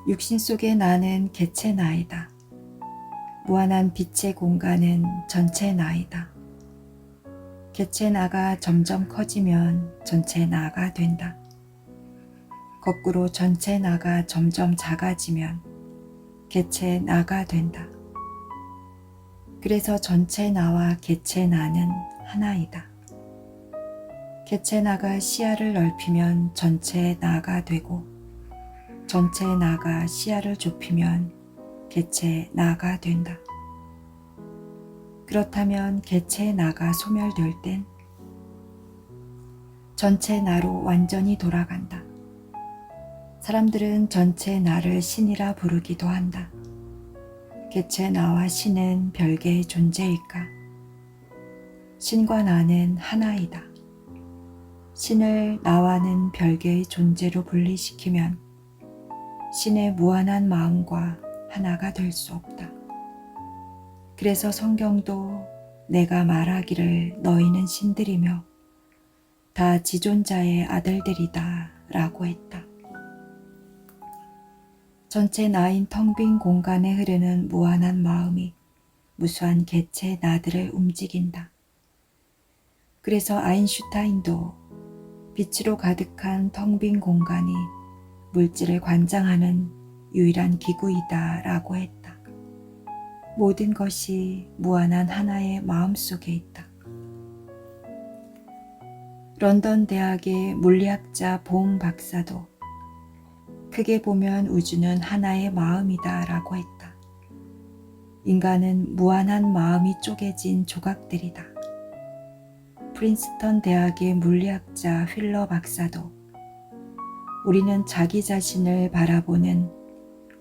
육신 속의 나는 개체 나이다. 무한한 빛의 공간은 전체 나이다. 개체 나가 점점 커지면 전체 나가 된다. 거꾸로 전체 나가 점점 작아지면 개체 나가 된다. 그래서 전체 나와 개체 나는 하나이다. 개체 나가 시야를 넓히면 전체 나가 되고, 전체 나가 시야를 좁히면 개체 나가 된다. 그렇다면 개체 나가 소멸될 땐 전체 나로 완전히 돌아간다. 사람들은 전체 나를 신이라 부르기도 한다. 개체 나와 신은 별개의 존재일까? 신과 나는 하나이다. 신을 나와는 별개의 존재로 분리시키면 신의 무한한 마음과 하나가 될 수 없다. 그래서 성경도 내가 말하기를 너희는 신들이며 다 지존자의 아들들이다 라고 했다. 전체 나인 텅 빈 공간에 흐르는 무한한 마음이 무수한 개체 나들을 움직인다. 그래서 아인슈타인도 빛으로 가득한 텅 빈 공간이 물질을 관장하는 유일한 기구이다 라고 했다. 모든 것이 무한한 하나의 마음 속에 있다. 런던 대학의 물리학자 보hm 박사도 크게 보면 우주는 하나의 마음이다 라고 했다. 인간은 무한한 마음이 쪼개진 조각들이다. 프린스턴 대학의 물리학자 휠러 박사도 우리는 자기 자신을 바라보는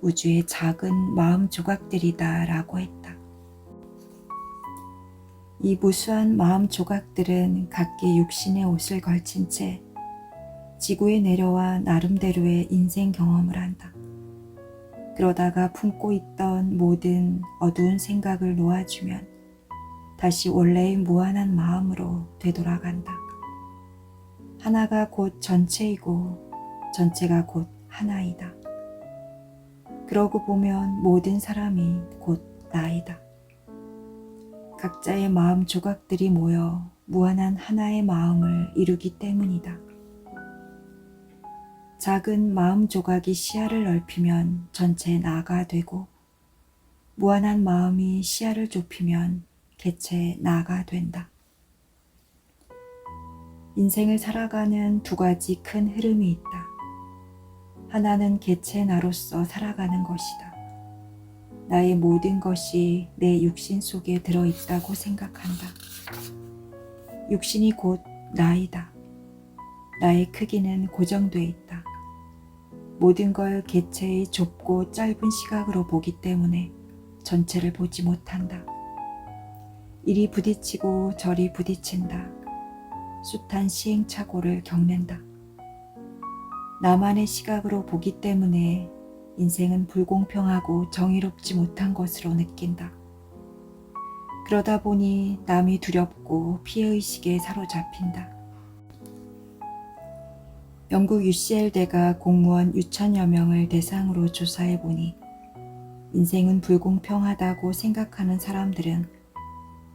우주의 작은 마음 조각들이다 라고 했다. 이 무수한 마음 조각들은 각기 육신의 옷을 걸친 채 지구에 내려와 나름대로의 인생 경험을 한다. 그러다가 품고 있던 모든 어두운 생각을 놓아주면 다시 원래의 무한한 마음으로 되돌아간다. 하나가 곧 전체이고 전체가 곧 하나이다. 그러고 보면 모든 사람이 곧 나이다. 각자의 마음 조각들이 모여 무한한 하나의 마음을 이루기 때문이다. 작은 마음 조각이 시야를 넓히면 전체 나가 되고, 무한한 마음이 시야를 좁히면 개체 나가 된다. 인생을 살아가는 두 가지 큰 흐름이 있다. 하나는 개체 나로서 살아가는 것이다. 나의 모든 것이 내 육신 속에 들어있다고 생각한다. 육신이 곧 나이다. 나의 크기는 고정돼 있다. 모든 걸 개체의 좁고 짧은 시각으로 보기 때문에 전체를 보지 못한다. 이리 부딪히고 저리 부딪힌다. 숱한 시행착오를 겪는다. 나만의 시각으로 보기 때문에 인생은 불공평하고 정의롭지 못한 것으로 느낀다. 그러다 보니 남이 두렵고 피해의식에 사로잡힌다. 영국 UCL대가 공무원 6천여 명을 대상으로 조사해보니 인생은 불공평하다고 생각하는 사람들은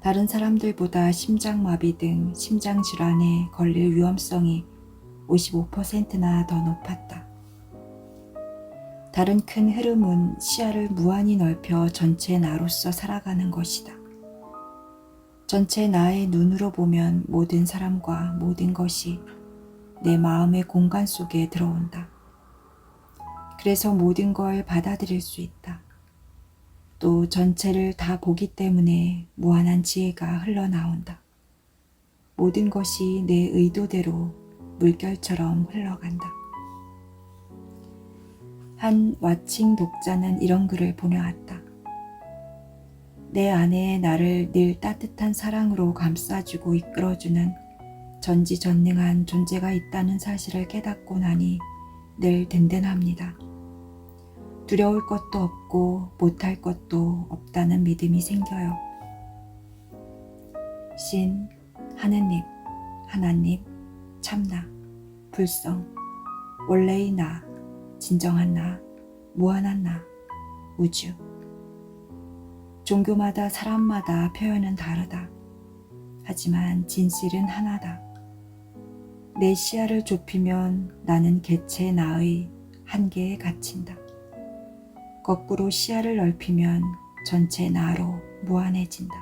다른 사람들보다 심장마비 등 심장질환에 걸릴 위험성이 55%나 더 높았다. 다른 큰 흐름은 시야를 무한히 넓혀 전체 나로서 살아가는 것이다. 전체 나의 눈으로 보면 모든 사람과 모든 것이 내 마음의 공간 속에 들어온다. 그래서 모든 걸 받아들일 수 있다. 또 전체를 다 보기 때문에 무한한 지혜가 흘러나온다. 모든 것이 내 의도대로 물결처럼 흘러간다. 한 와칭 독자는 이런 글을 보내왔다. 내 안에 나를 늘 따뜻한 사랑으로 감싸주고 이끌어주는 전지전능한 존재가 있다는 사실을 깨닫고 나니 늘 든든합니다. 두려울 것도 없고 못할 것도 없다는 믿음이 생겨요. 신, 하느님, 하나님, 참나, 불성, 원래의 나, 진정한 나, 무한한 나, 우주. 종교마다 사람마다 표현은 다르다. 하지만 진실은 하나다. 내 시야를 좁히면 나는 개체 나의 한계에 갇힌다. 거꾸로 시야를 넓히면 전체 나로 무한해진다.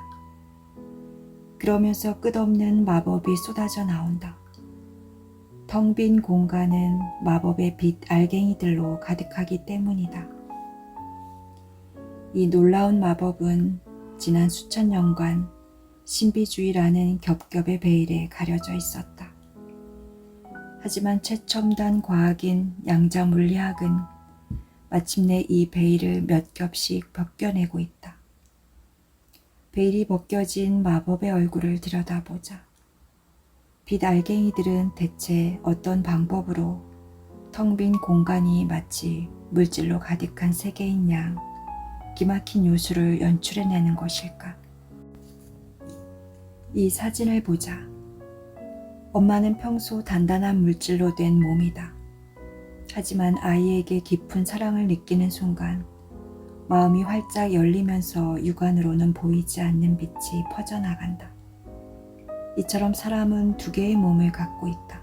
그러면서 끝없는 마법이 쏟아져 나온다. 텅 빈 공간은 마법의 빛 알갱이들로 가득하기 때문이다. 이 놀라운 마법은 지난 수천 년간 신비주의라는 겹겹의 베일에 가려져 있었다. 하지만 최첨단 과학인 양자 물리학은 마침내 이 베일을 몇 겹씩 벗겨내고 있다. 베일이 벗겨진 마법의 얼굴을 들여다보자. 빛 알갱이들은 대체 어떤 방법으로 텅 빈 공간이 마치 물질로 가득한 세계인 양 기막힌 요술을 연출해내는 것일까? 이 사진을 보자. 엄마는 평소 단단한 물질로 된 몸이다. 하지만 아이에게 깊은 사랑을 느끼는 순간 마음이 활짝 열리면서 육안으로는 보이지 않는 빛이 퍼져나간다. 이처럼 사람은 두 개의 몸을 갖고 있다.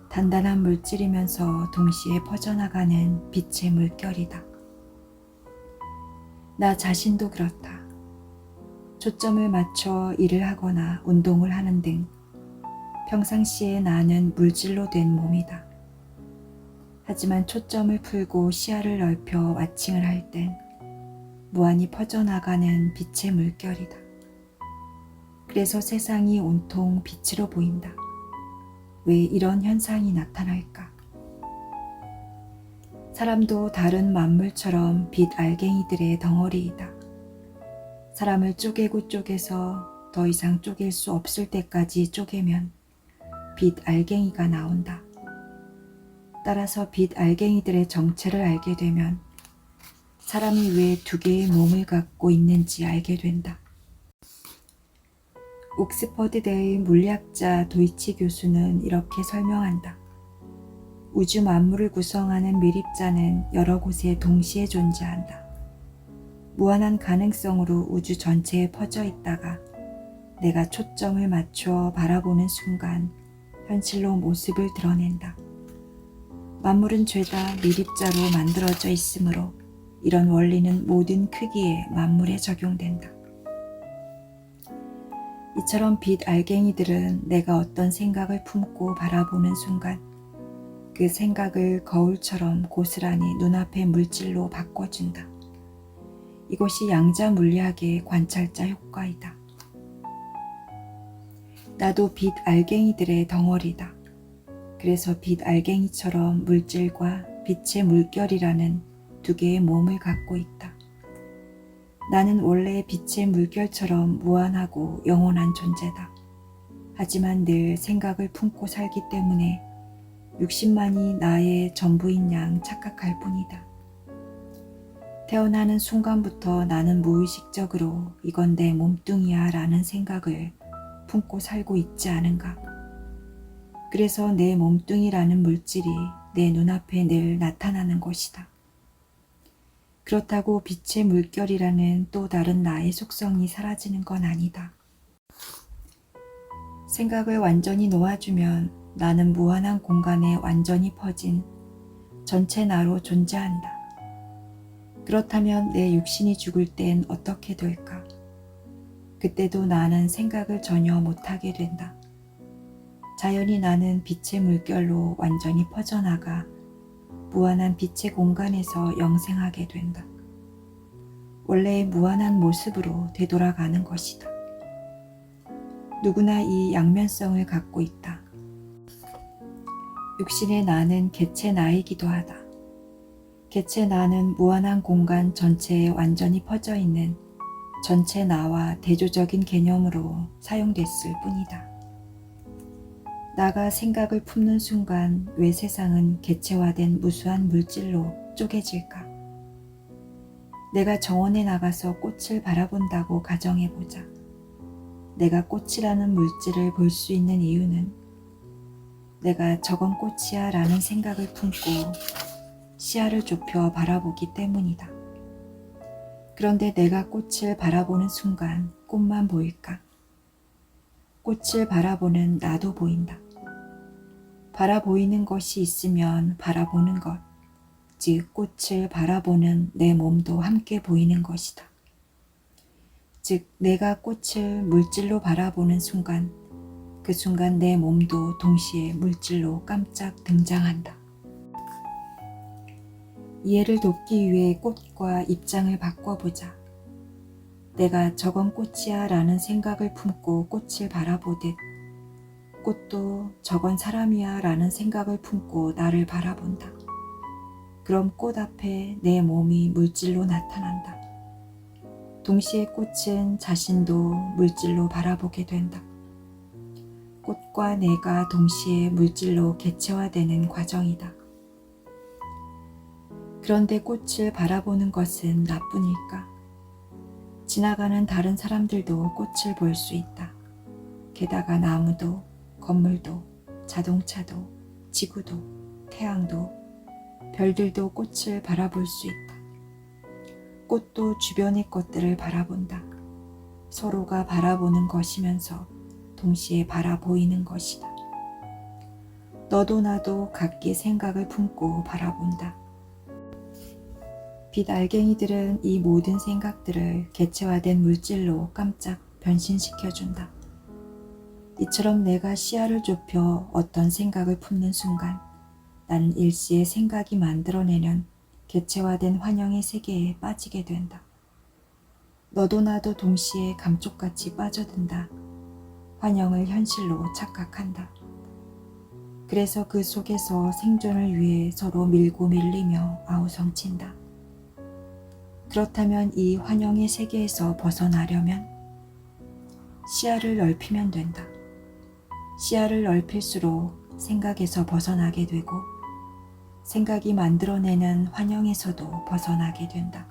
단단한 물질이면서 동시에 퍼져나가는 빛의 물결이다. 나 자신도 그렇다. 초점을 맞춰 일을 하거나 운동을 하는 등 평상시에 나는 물질로 된 몸이다. 하지만 초점을 풀고 시야를 넓혀 와칭을 할 땐 무한히 퍼져나가는 빛의 물결이다. 그래서 세상이 온통 빛으로 보인다. 왜 이런 현상이 나타날까? 사람도 다른 만물처럼 빛 알갱이들의 덩어리이다. 사람을 쪼개고 쪼개서 더 이상 쪼갤 수 없을 때까지 쪼개면 빛 알갱이가 나온다. 따라서 빛 알갱이들의 정체를 알게 되면 사람이 왜 두 개의 몸을 갖고 있는지 알게 된다. 옥스퍼드대의 물리학자 도이치 교수는 이렇게 설명한다. 우주 만물을 구성하는 미립자는 여러 곳에 동시에 존재한다. 무한한 가능성으로 우주 전체에 퍼져 있다가 내가 초점을 맞춰 바라보는 순간 현실로 모습을 드러낸다. 만물은 죄다 미립자로 만들어져 있으므로 이런 원리는 모든 크기의 만물에 적용된다. 이처럼 빛 알갱이들은 내가 어떤 생각을 품고 바라보는 순간 그 생각을 거울처럼 고스란히 눈앞의 물질로 바꿔준다. 이것이 양자 물리학의 관찰자 효과이다. 나도 빛 알갱이들의 덩어리다. 그래서 빛 알갱이처럼 물질과 빛의 물결이라는 두 개의 몸을 갖고 있다. 나는 원래 빛의 물결처럼 무한하고 영원한 존재다. 하지만 늘 생각을 품고 살기 때문에 육신만이 나의 전부인 양 착각할 뿐이다. 태어나는 순간부터 나는 무의식적으로 이건 내 몸뚱이야 라는 생각을 품고 살고 있지 않은가. 그래서 내 몸뚱이라는 물질이 내 눈앞에 늘 나타나는 것이다. 그렇다고 빛의 물결이라는 또 다른 나의 속성이 사라지는 건 아니다. 생각을 완전히 놓아주면 나는 무한한 공간에 완전히 퍼진 전체 나로 존재한다. 그렇다면 내 육신이 죽을 땐 어떻게 될까? 그때도 나는 생각을 전혀 못하게 된다. 자연히 나는 빛의 물결로 완전히 퍼져나가 무한한 빛의 공간에서 영생하게 된다. 원래의 무한한 모습으로 되돌아가는 것이다. 누구나 이 양면성을 갖고 있다. 육신의 나는 개체 나이기도 하다. 개체 나는 무한한 공간 전체에 완전히 퍼져 있는 전체 나와 대조적인 개념으로 사용됐을 뿐이다. 나가 생각을 품는 순간 왜 세상은 개체화된 무수한 물질로 쪼개질까? 내가 정원에 나가서 꽃을 바라본다고 가정해보자. 내가 꽃이라는 물질을 볼 수 있는 이유는 내가 저건 꽃이야 라는 생각을 품고 시야를 좁혀 바라보기 때문이다. 그런데 내가 꽃을 바라보는 순간 꽃만 보일까? 꽃을 바라보는 나도 보인다. 바라보이는 것이 있으면 바라보는 것, 즉 꽃을 바라보는 내 몸도 함께 보이는 것이다. 즉 내가 꽃을 물질로 바라보는 순간, 그 순간 내 몸도 동시에 물질로 깜짝 등장한다. 이해를 돕기 위해 꽃과 입장을 바꿔보자. 내가 저건 꽃이야 라는 생각을 품고 꽃을 바라보듯 꽃도 저건 사람이야 라는 생각을 품고 나를 바라본다. 그럼 꽃 앞에 내 몸이 물질로 나타난다. 동시에 꽃은 자신도 물질로 바라보게 된다. 꽃과 내가 동시에 물질로 개체화되는 과정이다. 그런데 꽃을 바라보는 것은 나뿐일까? 지나가는 다른 사람들도 꽃을 볼 수 있다. 게다가 나무도, 건물도, 자동차도, 지구도, 태양도, 별들도 꽃을 바라볼 수 있다. 꽃도 주변의 것들을 바라본다. 서로가 바라보는 것이면서 동시에 바라보이는 것이다. 너도 나도 각기 생각을 품고 바라본다. 빛 알갱이들은 이 모든 생각들을 개체화된 물질로 깜짝 변신시켜준다. 이처럼 내가 시야를 좁혀 어떤 생각을 품는 순간 나는 일시에 생각이 만들어내는 개체화된 환영의 세계에 빠지게 된다. 너도 나도 동시에 감쪽같이 빠져든다. 환영을 현실로 착각한다. 그래서 그 속에서 생존을 위해 서로 밀고 밀리며 아우성친다. 그렇다면 이 환영의 세계에서 벗어나려면 시야를 넓히면 된다. 시야를 넓힐수록 생각에서 벗어나게 되고 생각이 만들어내는 환영에서도 벗어나게 된다.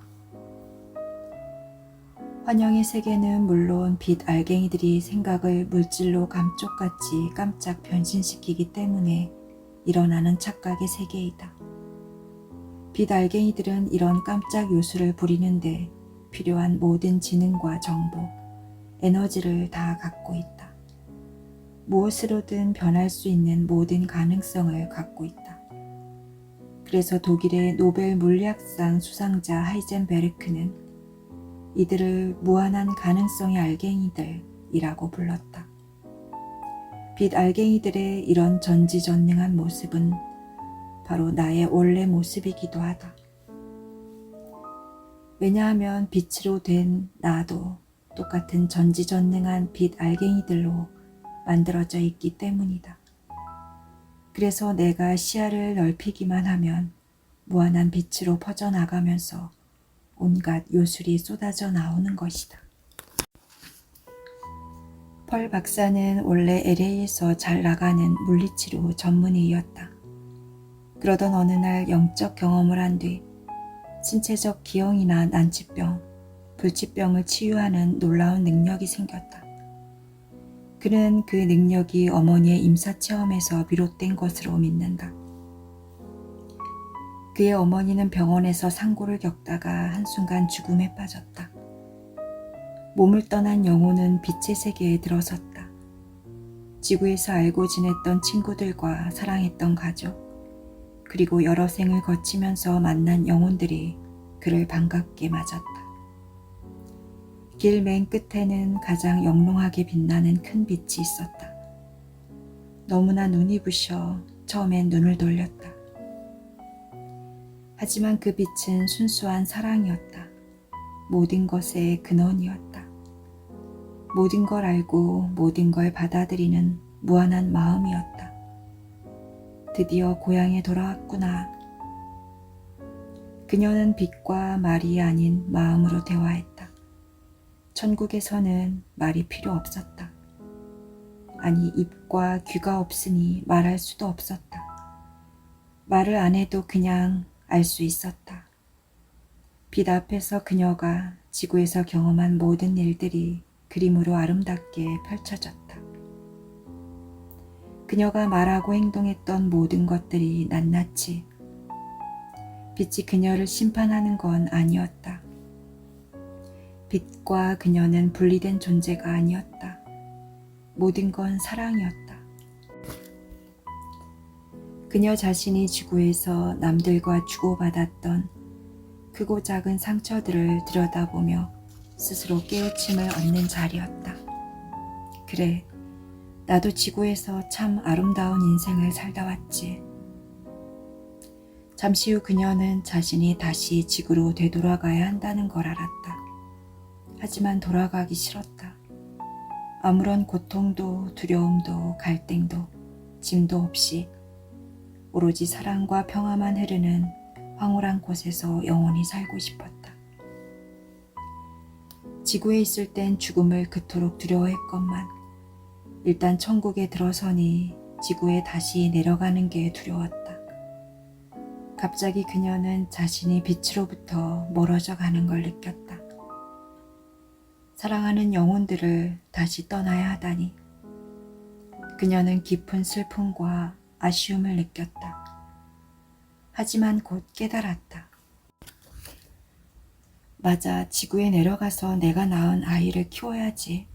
환영의 세계는 물론 빛 알갱이들이 생각을 물질로 감쪽같이 깜짝 변신시키기 때문에 일어나는 착각의 세계이다. 빛 알갱이들은 이런 깜짝 요술을 부리는데 필요한 모든 지능과 정보, 에너지를 다 갖고 있다. 무엇으로든 변할 수 있는 모든 가능성을 갖고 있다. 그래서 독일의 노벨 물리학상 수상자 하이젠베르크는 이들을 무한한 가능성의 알갱이들이라고 불렀다. 빛 알갱이들의 이런 전지전능한 모습은 바로 나의 원래 모습이기도 하다. 왜냐하면 빛으로 된 나도 똑같은 전지전능한 빛 알갱이들로 만들어져 있기 때문이다. 그래서 내가 시야를 넓히기만 하면 무한한 빛으로 퍼져나가면서 온갖 요술이 쏟아져 나오는 것이다. 펄 박사는 원래 LA에서 잘 나가는 물리치료 전문의였다. 그러던 어느 날 영적 경험을 한 뒤 신체적 기형이나 난치병, 불치병을 치유하는 놀라운 능력이 생겼다. 그는 그 능력이 어머니의 임사체험에서 비롯된 것으로 믿는다. 그의 어머니는 병원에서 상고를 겪다가 한순간 죽음에 빠졌다. 몸을 떠난 영혼은 빛의 세계에 들어섰다. 지구에서 알고 지냈던 친구들과 사랑했던 가족, 그리고 여러 생을 거치면서 만난 영혼들이 그를 반갑게 맞았다. 길 맨 끝에는 가장 영롱하게 빛나는 큰 빛이 있었다. 너무나 눈이 부셔 처음엔 눈을 돌렸다. 하지만 그 빛은 순수한 사랑이었다. 모든 것의 근원이었다. 모든 걸 알고 모든 걸 받아들이는 무한한 마음이었다. 드디어 고향에 돌아왔구나. 그녀는 빛과 말이 아닌 마음으로 대화했다. 천국에서는 말이 필요 없었다. 아니, 입과 귀가 없으니 말할 수도 없었다. 말을 안 해도 그냥 알 수 있었다. 빛 앞에서 그녀가 지구에서 경험한 모든 일들이 그림으로 아름답게 펼쳐졌다. 그녀가 말하고 행동했던 모든 것들이 낱낱이 빛이 그녀를 심판하는 건 아니었다. 빛과 그녀는 분리된 존재가 아니었다. 모든 건 사랑이었다. 그녀 자신이 지구에서 남들과 주고받았던 크고 작은 상처들을 들여다보며 스스로 깨우침을 얻는 자리였다. 그래, 나도 지구에서 참 아름다운 인생을 살다 왔지. 잠시 후 그녀는 자신이 다시 지구로 되돌아가야 한다는 걸 알았다. 하지만 돌아가기 싫었다. 아무런 고통도 두려움도 갈등도 짐도 없이 오로지 사랑과 평화만 흐르는 황홀한 곳에서 영원히 살고 싶었다. 지구에 있을 땐 죽음을 그토록 두려워했건만 일단 천국에 들어서니 지구에 다시 내려가는 게 두려웠다. 갑자기 그녀는 자신이 빛으로부터 멀어져 가는 걸 느꼈다. 사랑하는 영혼들을 다시 떠나야 하다니. 그녀는 깊은 슬픔과 아쉬움을 느꼈다. 하지만 곧 깨달았다. 맞아, 지구에 내려가서 내가 낳은 아이를 키워야지.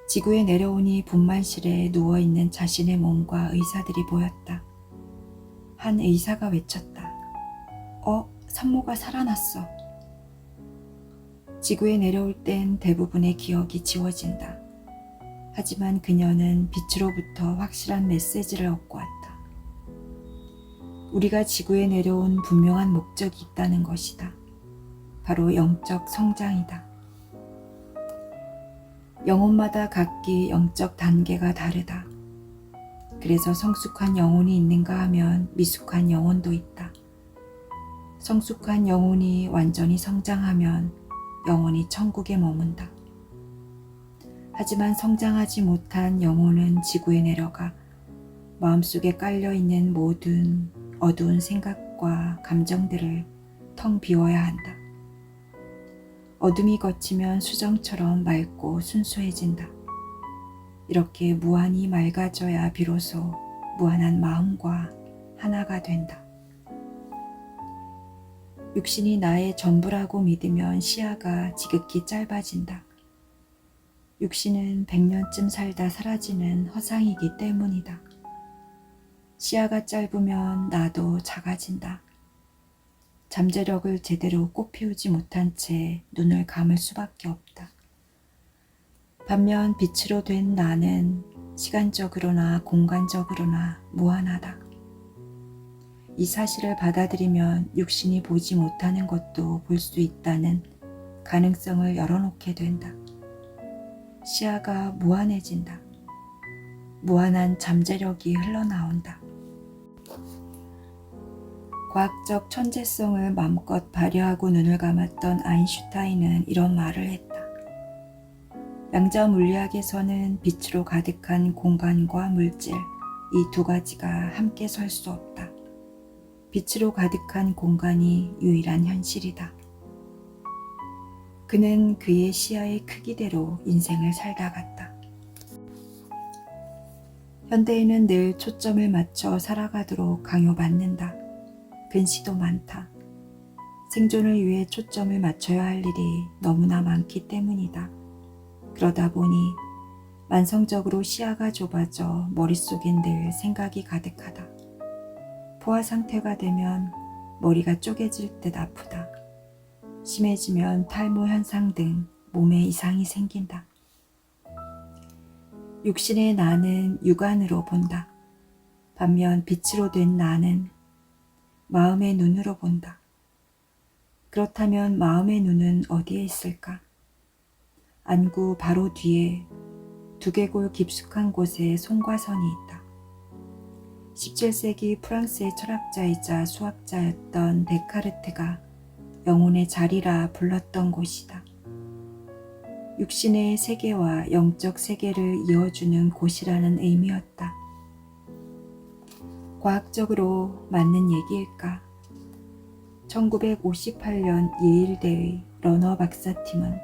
지구에 내려오니 분만실에 누워있는 자신의 몸과 의사들이 보였다. 한 의사가 외쳤다. 산모가 살아났어. 지구에 내려올 땐 대부분의 기억이 지워진다. 하지만 그녀는 빛으로부터 확실한 메시지를 얻고 왔다. 우리가 지구에 내려온 분명한 목적이 있다는 것이다. 바로 영적 성장이다. 영혼마다 각기 영적 단계가 다르다. 그래서 성숙한 영혼이 있는가 하면 미숙한 영혼도 있다. 성숙한 영혼이 완전히 성장하면 영혼이 천국에 머문다. 하지만 성장하지 못한 영혼은 지구에 내려가 마음속에 깔려있는 모든 어두운 생각과 감정들을 텅 비워야 한다. 어둠이 걷히면 수정처럼 맑고 순수해진다. 이렇게 무한히 맑아져야 비로소 무한한 마음과 하나가 된다. 육신이 나의 전부라고 믿으면 시야가 지극히 짧아진다. 육신은 100년쯤 살다 사라지는 허상이기 때문이다. 시야가 짧으면 나도 작아진다. 잠재력을 제대로 꽃피우지 못한 채 눈을 감을 수밖에 없다. 반면 빛으로 된 나는 시간적으로나 공간적으로나 무한하다. 이 사실을 받아들이면 육신이 보지 못하는 것도 볼 수 있다는 가능성을 열어놓게 된다. 시야가 무한해진다. 무한한 잠재력이 흘러나온다. 과학적 천재성을 마음껏 발휘하고 눈을 감았던 아인슈타인은 이런 말을 했다. 양자 물리학에서는 빛으로 가득한 공간과 물질, 이 두 가지가 함께 설 수 없다. 빛으로 가득한 공간이 유일한 현실이다. 그는 그의 시야의 크기대로 인생을 살다 갔다. 현대인은 늘 초점을 맞춰 살아가도록 강요받는다. 근시도 많다. 생존을 위해 초점을 맞춰야 할 일이 너무나 많기 때문이다. 그러다 보니 만성적으로 시야가 좁아져 머릿속엔 늘 생각이 가득하다. 포화 상태가 되면 머리가 쪼개질 듯 아프다. 심해지면 탈모 현상 등 몸에 이상이 생긴다. 육신의 나는 육안으로 본다. 반면 빛으로 된 나는 마음의 눈으로 본다. 그렇다면 마음의 눈은 어디에 있을까? 안구 바로 뒤에 두개골 깊숙한 곳에 송과선이 있다. 17세기 프랑스의 철학자이자 수학자였던 데카르트가 영혼의 자리라 불렀던 곳이다. 육신의 세계와 영적 세계를 이어주는 곳이라는 의미였다. 과학적으로 맞는 얘기일까? 1958년 예일대의 러너 박사팀은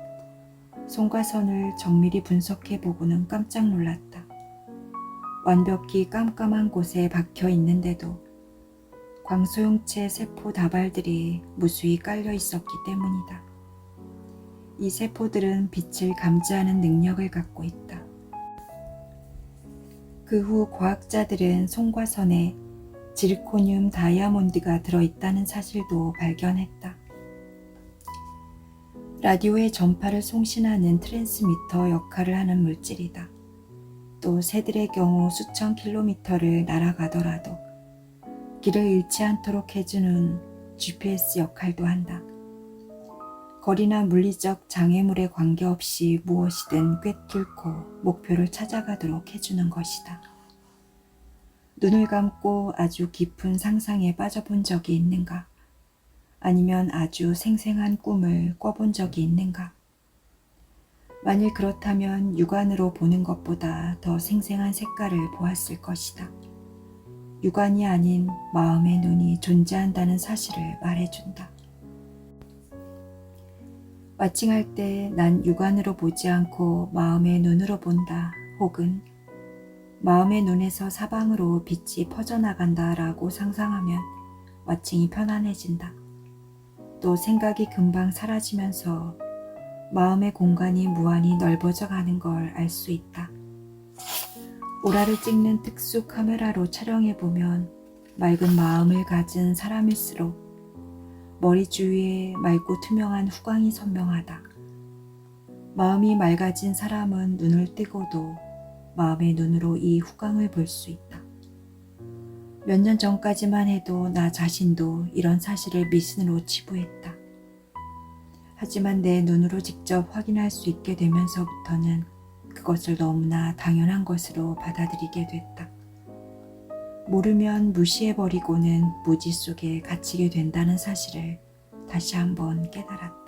송과선을 정밀히 분석해보고는 깜짝 놀랐다. 완벽히 깜깜한 곳에 박혀 있는데도 광소형체 세포 다발들이 무수히 깔려 있었기 때문이다. 이 세포들은 빛을 감지하는 능력을 갖고 있다. 그 후 과학자들은 손과 선에 지르코늄 다이아몬드가 들어있다는 사실도 발견했다. 라디오의 전파를 송신하는 트랜스미터 역할을 하는 물질이다. 또 새들의 경우 수천 킬로미터를 날아가더라도 길을 잃지 않도록 해주는 GPS 역할도 한다. 거리나 물리적 장애물에 관계없이 무엇이든 꿰뚫고 목표를 찾아가도록 해주는 것이다. 눈을 감고 아주 깊은 상상에 빠져본 적이 있는가? 아니면 아주 생생한 꿈을 꿔본 적이 있는가? 만일 그렇다면 육안으로 보는 것보다 더 생생한 색깔을 보았을 것이다. 육안이 아닌 마음의 눈이 존재한다는 사실을 말해준다. 마칭할 때 난 육안으로 보지 않고 마음의 눈으로 본다, 혹은 마음의 눈에서 사방으로 빛이 퍼져나간다 라고 상상하면 마칭이 편안해진다. 또 생각이 금방 사라지면서 마음의 공간이 무한히 넓어져 가는 걸 알 수 있다. 오라를 찍는 특수 카메라로 촬영해보면 맑은 마음을 가진 사람일수록 머리 주위에 맑고 투명한 후광이 선명하다. 마음이 맑아진 사람은 눈을 뜨고도 마음의 눈으로 이 후광을 볼 수 있다. 몇 년 전까지만 해도 나 자신도 이런 사실을 미신으로 치부했다. 하지만 내 눈으로 직접 확인할 수 있게 되면서부터는 그것을 너무나 당연한 것으로 받아들이게 됐다. 모르면 무시해버리고는 무지 속에 갇히게 된다는 사실을 다시 한번 깨달았다.